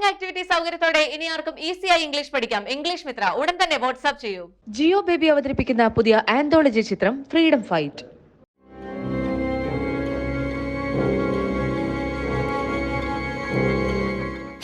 Calling activity സൗകര്യത്തോടെ ഇനി ആർക്കും ഈസിയായി ഇംഗ്ലീഷ് പഠിക്കാം. ഇംഗ്ലീഷ് മിത്ര ഉടൻ തന്നെ വാട്സ്ആപ്പ് ചെയ്യൂ. ജിയോ ബേബി അവതരിപ്പിക്കുന്ന പുതിയ ആന്തോളജി ചിത്രം ഫ്രീഡം ഫൈറ്റ്.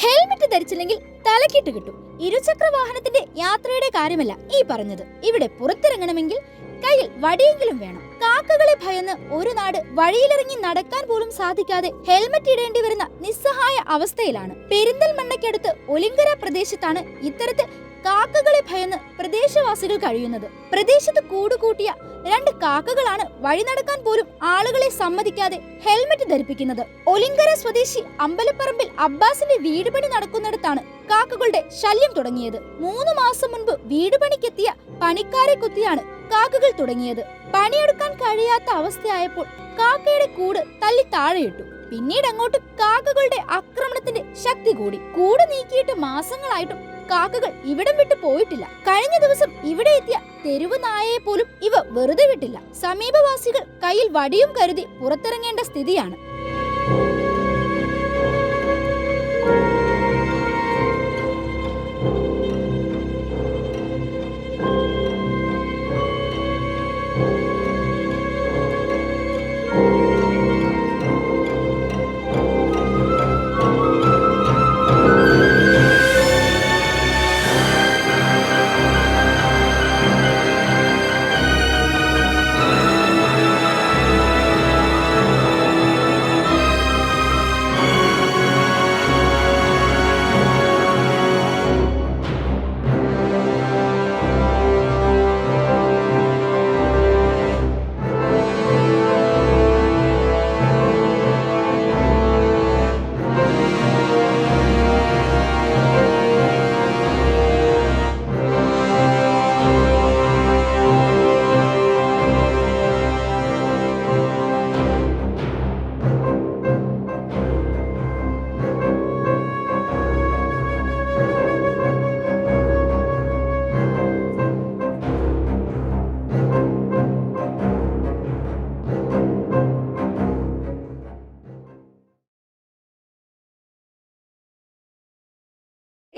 ഹെൽമെറ്റ് ധരിച്ചില്ലെങ്കിൽ തലക്കിട്ട് കിട്ടും. ഇരുചക്ര വാഹനത്തിന്റെ യാത്രയുടെ കാര്യമല്ല ഈ പറഞ്ഞത്. ഇവിടെ പുറത്തിറങ്ങണമെങ്കിൽ കയ്യിൽ വടിയെങ്കിലും വേണം. കാക്കകളെ ഭയന്ന് ഒരു നാട് വഴിയിലിറങ്ങി നടക്കാൻ പോലും സാധിക്കാതെ ഹെൽമെറ്റ് ഇടേണ്ടി വരുന്ന നിസ്സഹായ അവസ്ഥയിലാണ്. പെരിന്തൽമണ്ണയ്ക്കടുത്ത് ഒലിങ്കര പ്രദേശത്താണ് ഇത്തരത്തിൽ കാക്കകളെ ഭയന്ന് പ്രദേശവാസികൾ കഴിയുന്നത്. പ്രദേശത്ത് കൂടുകൂട്ടിയ 2 കാക്കകളാണ് വഴി നടക്കാൻ പോലും ആളുകളെ സമ്മതിക്കാതെ ഹെൽമെറ്റ് ധരിപ്പിക്കുന്നത്. ഒലിങ്കര സ്വദേശി അമ്പലപ്പറമ്പിൽ അബ്ബാസിന്റെ വീട് പണി നടക്കുന്നിടത്താണ് കാക്കകളുടെ ശല്യം തുടങ്ങിയത്. 3 മാസം മുൻപ് വീട് പണിക്കെത്തിയ പണിക്കാരെ കുത്തിയാണ് കാക്കകൾ തുടങ്ങിയത്. പണിയെടുക്കാൻ കഴിയാത്ത അവസ്ഥയായപ്പോൾ കാക്കയുടെ കൂട് തല്ലി താഴെയിട്ടു. പിന്നീട് അങ്ങോട്ട് കാക്കകളുടെ ആക്രമണത്തിന്റെ ശക്തി കൂടി. കൂട് നീക്കിയിട്ട് മാസങ്ങളായിട്ടും കാക്കകൾ ഇവിടം വിട്ടു പോയിട്ടില്ല. കഴിഞ്ഞ ദിവസം ഇവിടെ എത്തിയ തെരുവ് നായയെ പോലും ഇവ വെറുതെ വിട്ടില്ല. സമീപവാസികൾ കയ്യിൽ വടിയും കരുതി പുറത്തിറങ്ങേണ്ട സ്ഥിതിയാണ്.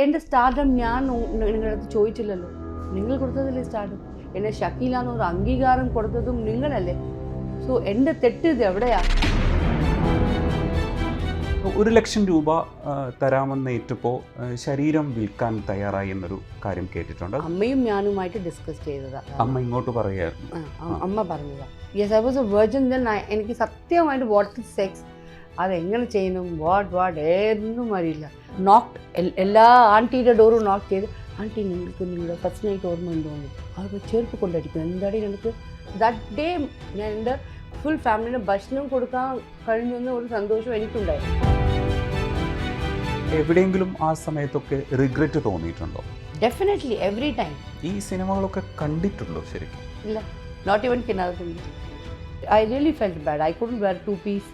എൻ്റെ സ്റ്റാർഡം ഞാൻ നിങ്ങളുടെ അടുത്ത് ചോദിച്ചില്ലല്ലോ. നിങ്ങൾ കൊടുത്തതല്ലേ സ്റ്റാർഡം. എന്നെ ഷക്കീലാന്ന് ഒരു അംഗീകാരം കൊടുത്തതും നിങ്ങളല്ലേ. സോ എൻ്റെ തെറ്റ് ഇത് എവിടെയാ? 1 ലക്ഷം രൂപ തരാമെന്ന് ഏറ്റപ്പോൾ ശരീരം വിൽക്കാൻ തയ്യാറായി എന്നൊരു കാര്യം കേട്ടിട്ടുണ്ട്. അമ്മയും ഞാനുമായിട്ട് ഡിസ്കസ് ചെയ്തതാ. അമ്മ ഇങ്ങോട്ട് പറയായിരുന്നു. അമ്മ പറഞ്ഞതാ. Yes, I was A virgin then. എനിക്ക് സത്യമായിട്ട് വാട്ട് ഇസ് സെക്സ്, അതെങ്ങനെ ചെയ്യണം, വാട്ട് ഒന്നും അറിയില്ല. നോക്ക് എല്ലാ ആൻറ്റിയുടെ ഡോറും നോക്ക് ചെയ്ത്, ആൻറ്റി നിങ്ങൾക്ക് നിങ്ങളുടെ ഫസ്റ്റ് നൈറ്റ് ഓർമ്മ ഉണ്ടോന്ന് അതൊക്കെ ചെറുപ്പ് കൊണ്ടടിക്കുന്നു. എന്തായാലും എനിക്ക് ദാറ്റ് ഡേ ഞാൻ എൻ്റെ ഫുൾ ഫാമിലിന് ഭക്ഷണം കൊടുക്കാൻ കഴിഞ്ഞെന്ന ഒരു സന്തോഷം എനിക്കുണ്ടായിരുന്നു. എവിടെയെങ്കിലും ആ സമയത്തൊക്കെ റിഗ്രറ്റ് തോന്നിയിട്ടുണ്ടോ? Definitely, every time. ഈ സിനിമകളൊക്കെ കണ്ടിട്ടുണ്ടോ ശരിക്കും? ഇല്ല, നോട്ട് ഈവൻ കിനാദം. I really felt bad. I couldn't wear 2 piece.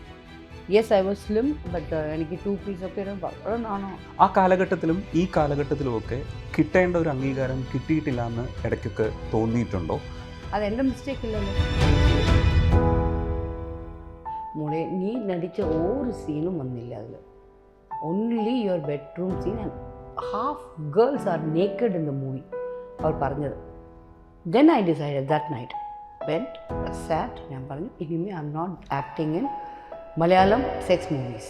Yes, I was slim, but എനിക്ക് 2 പീസൊക്കെ വളരെ നാണോ. ആ കാലഘട്ടത്തിലും ഈ കാലഘട്ടത്തിലുമൊക്കെ കിട്ടേണ്ട ഒരു അംഗീകാരം കിട്ടിയിട്ടില്ല എന്ന് ഇടയ്ക്കൊക്കെ തോന്നിയിട്ടുണ്ടോ? അതെൻ്റെ മിസ്റ്റേക്ക് ഇല്ലല്ലോ. മോളെ, നീ നടിച്ച ഒരു സീനും വന്നില്ല അതിൽ. Only your bedroom scene and half girls are naked in the movie അവർ പറഞ്ഞത്. Then I decided that night went sat. ഞാൻ പറഞ്ഞു ഇനിമേ I am not acting in Malayalam sex movies.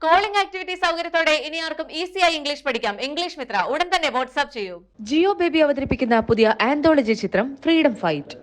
Calling activity സൗകര്യത്തോടെ ഇനി ആർക്കും ഈസിയായി ഇംഗ്ലീഷ് പഠിക്കാം. ഇംഗ്ലീഷ് മിത്ര ഉടൻ തന്നെ വാട്സ്ആപ്പ് ചെയ്യൂ. ജിയോ ബേബി അവതരിപ്പിക്കുന്ന പുതിയ ആന്തോളജി ചിത്രം ഫ്രീഡം ഫൈറ്റ്.